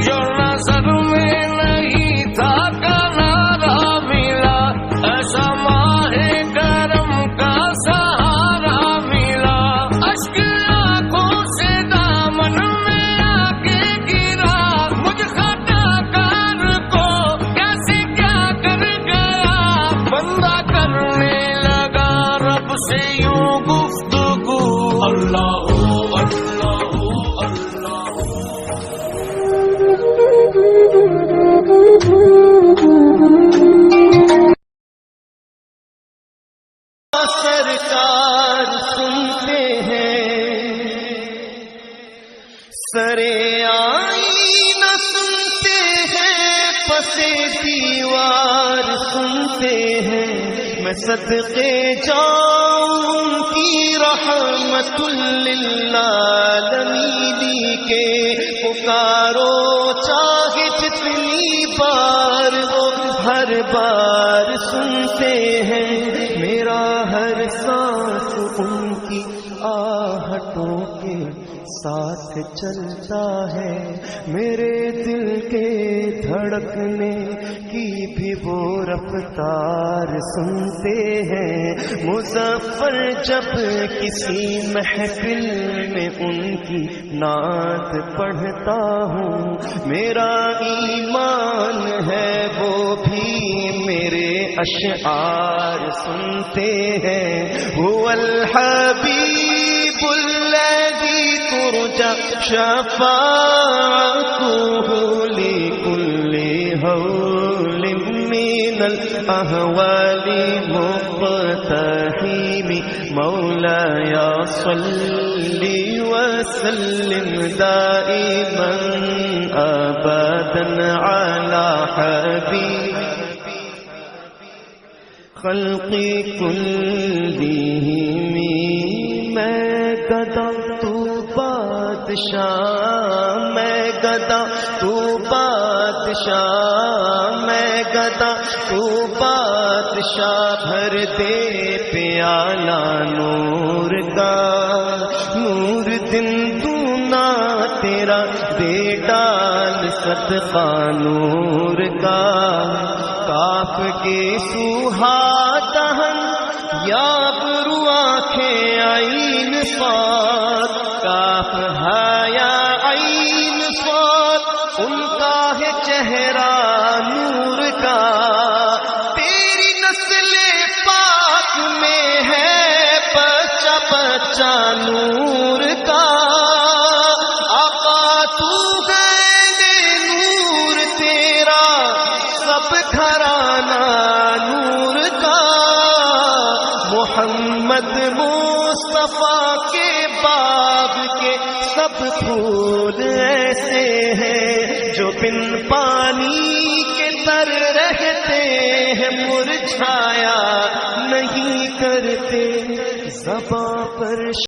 جو نظر میں نہیں تھا کنارہ ملا، ایسا ماہ کرم کا سہارا ملا، اشک آنکھوں سے دامن میں آ کے گرا، مجھ خطا کار کو کیسے کیا کر گیا، بندہ کرنے لگا رب سے یوں گفتگو، اللہ اللہ اللہ۔ سرکار سنتے ہیں، سرے آئینہ سنتے ہیں، پسے دیوار سنتے ہیں، میں صدقے جاؤں کی رحمت للعالمین کے، پکارو چاہے جتنی بار وہ ہر بار سنتے ہیں، میرا ہر سانس ان کی آہٹوں کے ساتھ چلتا ہے، میرے دل کے دھڑکنے کی بھی وہ رفتار سنتے ہیں، مظفر جب کسی محفل میں ان کی نعت پڑھتا ہوں، میرا ایمان ہے وہ بھی میرے اشعار سنتے ہیں، هو الحبیب الذی ترجى شفاعته لكل هول من الأهوال مقتحم، مولاي صل وسلم دائما أبدا على حبيب خلقی کلہم، میں گدا تو بادشاہ، میں گدا تو بادشاہ، میں گدا تو بادشاہ، بھر دے پیالہ نور کا، نور دن دونا تیرا دے ڈال صدقہ نور کا، کاف کے سوہا دہن یا برو آنکھیں عین صاد، کاف حیا عین صاد، ان کا ہے چہرہ نور کا، تیری نسل پاک میں ہے بچہ بچہ نور کا، آقا تو ہے نور تیرا سب گھرانہ نور کا، محمد مصطفیٰ کے باغ کے سب پھول ایسے ہیں جو بن پانی کے تر رہتے ہیں، مرجھایا نہیں کرتے، زباں پر